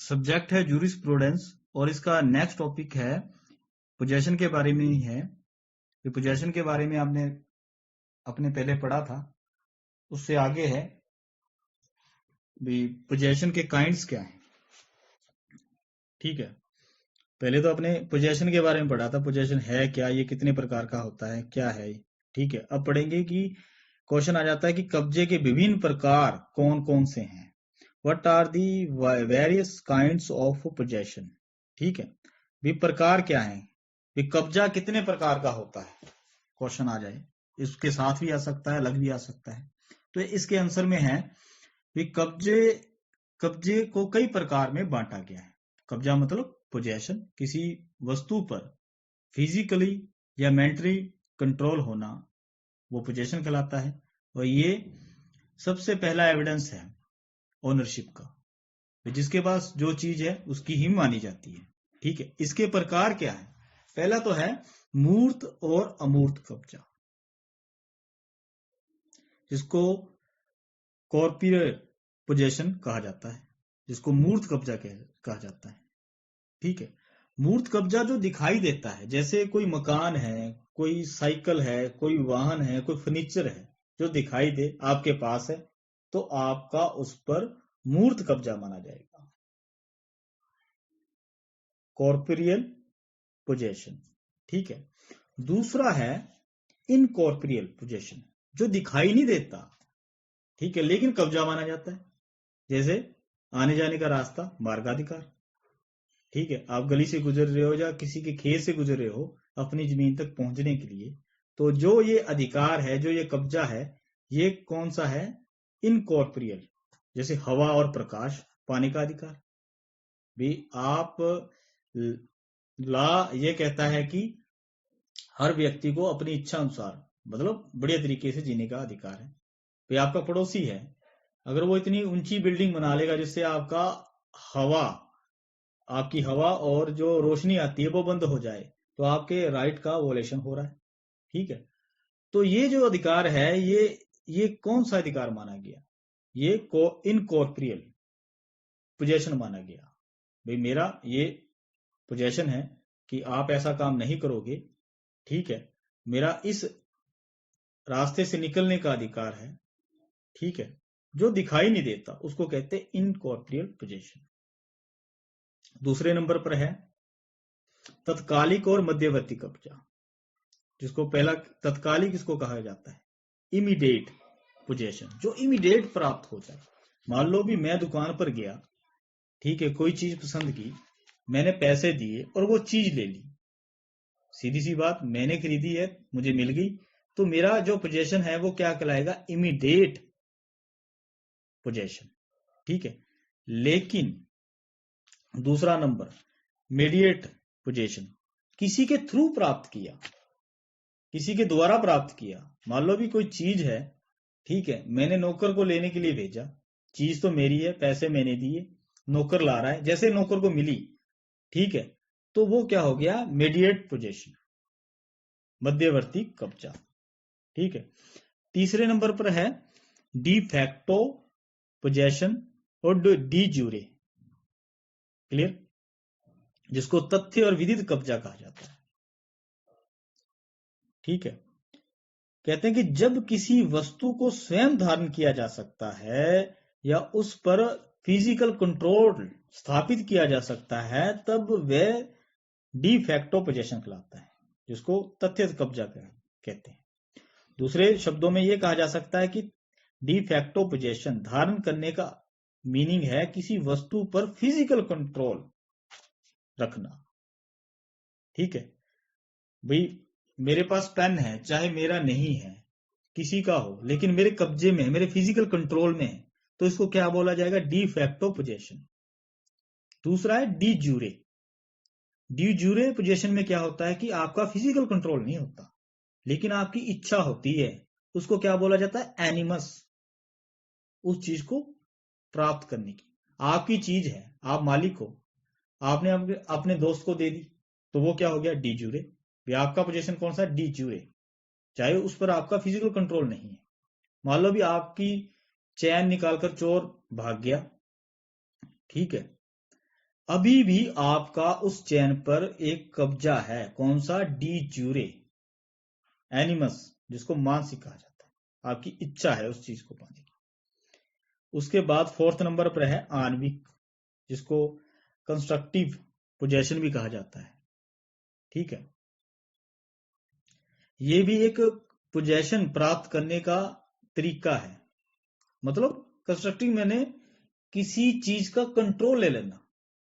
Subject है jurisprudence और इसका नेक्स्ट टॉपिक है पोजेशन के बारे में ही है। ये पोजेशन के बारे में आपने अपने पहले पढ़ा था, उससे आगे है भी पोजेशन के काइंड्स क्या हैं। ठीक है, पहले तो अपने पोजेशन के बारे में पढ़ा था, पोजेशन है क्या, ये कितने प्रकार का होता है, क्या है। ठीक है, अब पढ़ेंगे कि क्वेश्चन आ जाता है कि कब्जे के विभिन्न प्रकार कौन कौन से हैं। What are the various kinds of possession. ठीक है, भी प्रकार क्या है, भी कब्जा कितने प्रकार का होता है, क्वेश्चन आ जाए। इसके साथ भी आ सकता है, अलग भी आ सकता है। तो इसके आंसर में है भी कब्जे को कई प्रकार में बांटा गया है। कब्जा मतलब पोजेशन, किसी वस्तु पर फिजिकली या मेंटली कंट्रोल होना, वो पोजेशन कहलाता है। और ये सबसे पहला एविडेंस है ओनरशिप का, जिसके पास जो चीज है उसकी ही मानी जाती है। ठीक है, इसके प्रकार क्या है। पहला तो है मूर्त और अमूर्त कब्जा, जिसको कॉर्पोरेल पोजेशन कहा जाता है, जिसको मूर्त कब्जा कहा जाता है। ठीक है, मूर्त कब्जा जो दिखाई देता है, जैसे कोई मकान है, कोई साइकिल है, कोई वाहन है, कोई फर्नीचर है, जो दिखाई दे आपके पास है, तो आपका उस पर मूर्त कब्जा माना जाएगा, कॉर्पोरियल पोजेशन। ठीक है, दूसरा है इनकॉर्पोरियल पोजेशन, जो दिखाई नहीं देता, ठीक है, लेकिन कब्जा माना जाता है। जैसे आने जाने का रास्ता, मार्गाधिकार। ठीक है, आप गली से गुजर रहे हो या किसी के खेत से गुजर रहे हो अपनी जमीन तक पहुंचने के लिए, तो जो ये अधिकार है, जो ये कब्जा है, ये कौन सा है, इनकॉर्पोरियल। जैसे हवा और प्रकाश, पानी का अधिकार भी। आप ला ये कहता है कि हर व्यक्ति को अपनी इच्छा अनुसार, मतलब बढ़िया तरीके से जीने का अधिकार है। भाई आपका पड़ोसी है, अगर वो इतनी ऊंची बिल्डिंग बना लेगा जिससे आपकी हवा और जो रोशनी आती है वो बंद हो जाए, तो आपके राइट का वोलेशन हो रहा है। ठीक है, तो ये जो अधिकार है, ये कौन सा अधिकार माना गया, ये इनकॉर्पोरियल पोजेशन माना गया। भाई मेरा ये पोजेशन है कि आप ऐसा काम नहीं करोगे। ठीक है, मेरा इस रास्ते से निकलने का अधिकार है। ठीक है, जो दिखाई नहीं देता उसको कहते हैं इनकॉर्पोरियल पोजेशन। दूसरे नंबर पर है तत्कालिक और मध्यवर्ती कब्जा, जिसको पहला तत्कालिक इसको कहा जाता है, इमीडिएट पोजेशन, जो इमीडिएट प्राप्त हो जाए। मान लो भी मैं दुकान पर गया, ठीक है, कोई चीज पसंद की, मैंने पैसे दिए और वो चीज ले ली, सीधी सी बात, मैंने खरीदी है, मुझे मिल गई, तो मेरा जो पोजेशन है वो क्या कहलाएगा, इमीडिएट पोजेशन। ठीक है, लेकिन दूसरा नंबर मीडिएट पोजेशन, किसी के थ्रू प्राप्त किया, किसी के द्वारा प्राप्त किया। मान लो भी कोई चीज है, ठीक है, मैंने नौकर को लेने के लिए भेजा, चीज तो मेरी है, पैसे मैंने दिए, नौकर ला रहा है, जैसे नौकर को मिली, ठीक है, तो वो क्या हो गया, मीडिएट पोजेशन, मध्यवर्ती कब्जा। ठीक है, तीसरे नंबर पर है डी फैक्टो पोजेशन और डी जूरे, क्लियर, जिसको तथ्य और विदित कब्जा कहा जाता है। ठीक है, कहते हैं कि जब किसी वस्तु को स्वयं धारण किया जा सकता है या उस पर फिजिकल कंट्रोल स्थापित किया जा सकता है, तब वह डी फैक्टो पोजेशन कहलाता है, जिसको तथ्य कब्जा कहते हैं। दूसरे शब्दों में यह कहा जा सकता है कि डी फैक्टो पोजेशन धारण करने का मीनिंग है किसी वस्तु पर फिजिकल कंट्रोल रखना। ठीक है, भाई मेरे पास पेन है, चाहे मेरा नहीं है, किसी का हो, लेकिन मेरे कब्जे में है, मेरे फिजिकल कंट्रोल में है, तो इसको क्या बोला जाएगा, डी फैक्टो पोजेशन। दूसरा है D jure. D jure possession में क्या होता है कि आपका फिजिकल कंट्रोल नहीं होता, लेकिन आपकी इच्छा होती है, उसको क्या बोला जाता है, एनिमस, उस चीज को प्राप्त करने की। आपकी चीज है, आप मालिक हो, आपने अपने दोस्त को दे दी, तो वो क्या हो गया, डी जूरे। आपका पोजीशन कौन सा, डी जूरे, चाहे उस पर आपका फिजिकल कंट्रोल नहीं है। मान लो भी आपकी चैन निकालकर चोर भाग गया, ठीक है, अभी भी आपका उस चैन पर एक कब्जा है। कौन सा? डी ज्यूरे एनिमस, जिसको मानसिक कहा जाता है। आपकी इच्छा है उस चीज को पाने की। उसके बाद फोर्थ नंबर पर है आणविक, जिसको कंस्ट्रक्टिव पोजेशन भी कहा जाता है। ठीक है, ये भी एक पोजेशन प्राप्त करने का तरीका है। मतलब कंस्ट्रक्टिव मैंने किसी चीज का कंट्रोल ले लेना।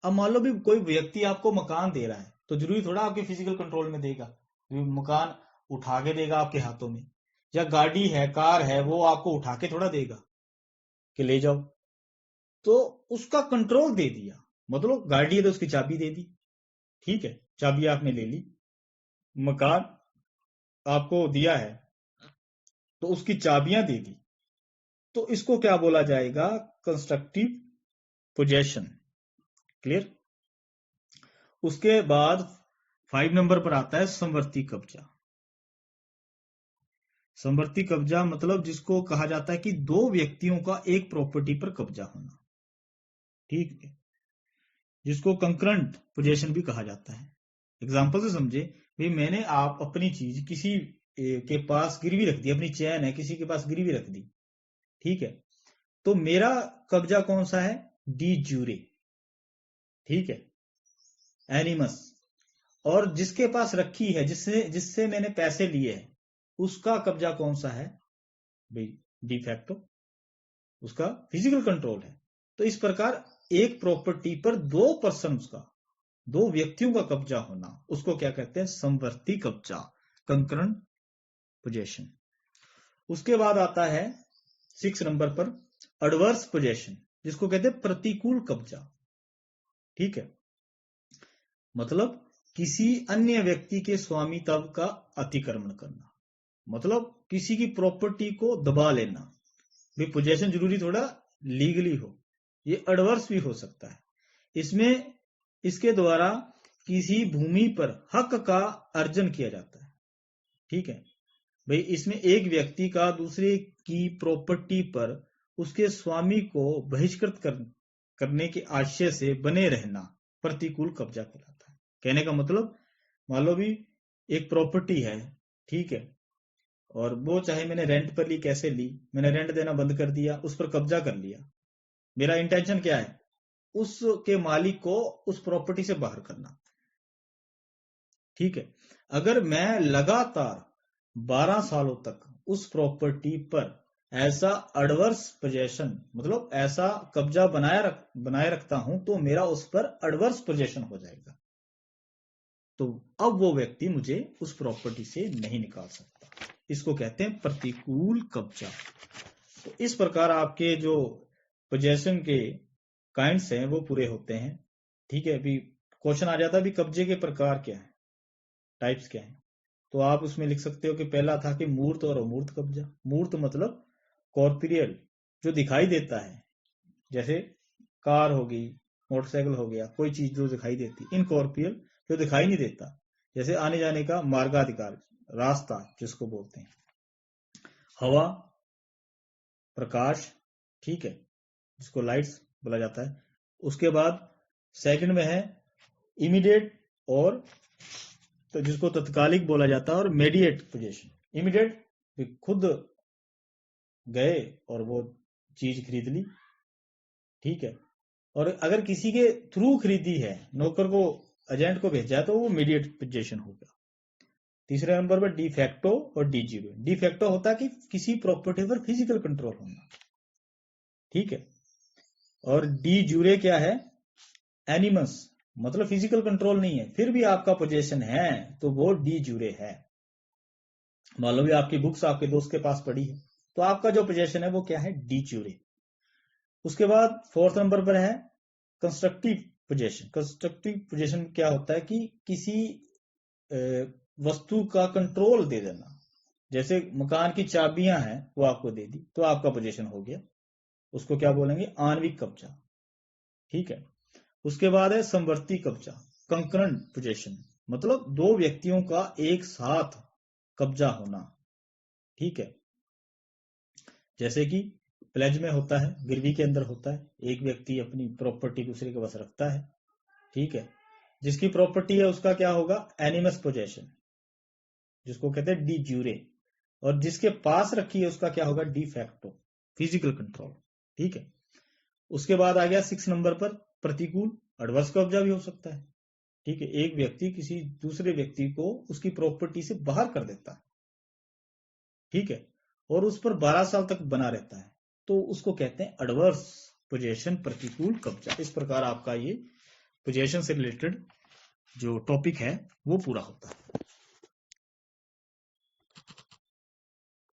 अब मान लो भी कोई व्यक्ति आपको मकान दे रहा है, तो जरूरी थोड़ा आपके फिजिकल कंट्रोल में देगा। मकान उठा के देगा आपके हाथों में, या गाड़ी है, कार है, वो आपको उठा के थोड़ा देगा कि ले जाओ। तो उसका कंट्रोल दे दिया, मतलब गाड़ी है तो उसकी चाबी दे दी। ठीक है, चाबी आपने ले ली। मकान आपको दिया है तो उसकी चाबियां दे दी। तो इसको क्या बोला जाएगा? Constructive possession. क्लियर? उसके बाद 5 नंबर पर आता है समवर्ती कब्जा। समवर्ती कब्जा मतलब जिसको कहा जाता है कि दो व्यक्तियों का एक प्रॉपर्टी पर कब्जा होना। ठीक है, जिसको कंकरेंट पोजेशन भी कहा जाता है। एग्जाम्पल से समझे, भाई मैंने आप अपनी चीज किसी के पास गिरवी रख दी, अपनी चैन है किसी के पास गिरवी रख दी। ठीक है, तो मेरा कब्जा कौन सा है? डी ज्यूरे। ठीक है, एनिमस। और जिसके पास रखी है, जिससे जिससे मैंने पैसे लिए हैं, उसका कब्जा कौन सा है? भाई डी फैक्टो, उसका फिजिकल कंट्रोल है। तो इस प्रकार एक प्रॉपर्टी पर दो पर्सन्स का, दो व्यक्तियों का कब्जा होना, उसको क्या कहते हैं? समवर्ती कब्जा, कंकरेंट पोजेशन। उसके बाद आता है 6 नंबर पर एडवर्स पोजेशन, जिसको कहते हैं प्रतिकूल कब्जा। ठीक है, मतलब किसी अन्य व्यक्ति के स्वामित्व का अतिक्रमण करना, मतलब किसी की प्रॉपर्टी को दबा लेना। भी पोजेशन जरूरी थोड़ा लीगली हो, ये एडवर्स भी हो सकता है। इसमें इसके द्वारा किसी भूमि पर हक का अर्जन किया जाता है। ठीक है भाई, इसमें एक व्यक्ति का दूसरे की प्रॉपर्टी पर उसके स्वामी को बहिष्कृत करने के आशय से बने रहना प्रतिकूल कब्जा कहलाता है। कहने का मतलब, मान लो भी एक प्रॉपर्टी है, ठीक है, और वो चाहे मैंने रेंट पर ली, कैसे ली, मैंने रेंट देना बंद कर दिया, उस पर कब्जा कर लिया। मेरा इंटेंशन क्या है? उसके मालिक को उस प्रॉपर्टी से बाहर करना। ठीक है, अगर मैं लगातार 12 सालों तक उस प्रॉपर्टी पर ऐसा एडवर्स पोजेशन, मतलब ऐसा कब्जा बनाए रखता हूं, तो मेरा उस पर एडवर्स पोजेशन हो जाएगा। तो अब वो व्यक्ति मुझे उस प्रॉपर्टी से नहीं निकाल सकता। इसको कहते हैं प्रतिकूल कब्जा। तो इस प्रकार आपके जो पोजेशन के काइंड्स हैं वो पूरे होते हैं। ठीक है, अभी क्वेश्चन आ जाता है, अभी कब्जे के प्रकार क्या है, टाइप्स क्या है। तो आप उसमें लिख सकते हो कि पहला था कि मूर्त और अमूर्त कब्जा। मूर्त मतलब कॉर्पोरियल, जो दिखाई देता है, जैसे कार होगी, मोटरसाइकिल हो गया, कोई चीज जो दिखाई देती। इनकॉर्पोरियल, जो दिखाई नहीं देता, जैसे आने जाने का मार्गाधिकार, रास्ता जिसको बोलते हैं। हवा, प्रकाश, ठीक है, जिसको लाइट्स बोला जाता है। उसके बाद सेकंड में है इमीडिएट, और तो जिसको तत्कालिक बोला जाता है, और मेडिएट पोजीशन। इमीडिएट खुद गए और वो चीज खरीद ली। ठीक है, और अगर किसी के थ्रू खरीदी है, नौकर को, एजेंट को भेजा है, तो वो मीडिएट पोजीशन होगा। तीसरे नंबर पर डिफैक्टो और डी ज्यूरे। डिफैक्टो होता है कि किसी प्रॉपर्टी पर फिजिकल कंट्रोल होना। ठीक है, और डी ज्यूरे क्या है? एनिमस, मतलब फिजिकल कंट्रोल नहीं है, फिर भी आपका पोजीशन है, तो वो डी ज्यूरे है। मान लो भी आपकी बुक्स आपके दोस्त के पास पड़ी है, तो आपका जो पोजीशन है वो क्या है? डी ज्यूरे। उसके बाद 4th नंबर पर है कंस्ट्रक्टिव पोजीशन। कंस्ट्रक्टिव पोजीशन क्या होता है कि किसी वस्तु का कंट्रोल दे देना। जैसे मकान की चाबियां हैं, वो आपको दे दी, तो आपका पोजीशन हो गया। उसको क्या बोलेंगे? आणविक कब्जा। ठीक है, उसके बाद है समवर्ती कब्जा, कंकरेंट पोजीशन, मतलब दो व्यक्तियों का एक साथ कब्जा होना। ठीक है, जैसे कि प्लेज में होता है, गिरवी के अंदर होता है, एक व्यक्ति अपनी प्रॉपर्टी दूसरे के पास रखता है, ठीक है, जिसकी प्रॉपर्टी है उसका क्या होगा, एनिमस पोजेशन, जिसको कहते हैं डी ज्यूरे, और जिसके पास रखी है उसका क्या होगा, डी फैक्टो, फिजिकल कंट्रोल। ठीक है, उसके बाद आ गया 6 नंबर पर प्रतिकूल, एडवर्स कब्जा भी हो सकता है। ठीक है, एक व्यक्ति किसी दूसरे व्यक्ति को उसकी प्रॉपर्टी से बाहर कर देता है, ठीक है, और उस पर 12 साल तक बना रहता है, तो उसको कहते हैं एडवर्स पोजेशन, प्रतिकूल कब्जा। इस प्रकार आपका ये पोजेशन से रिलेटेड जो टॉपिक है वो पूरा होता है।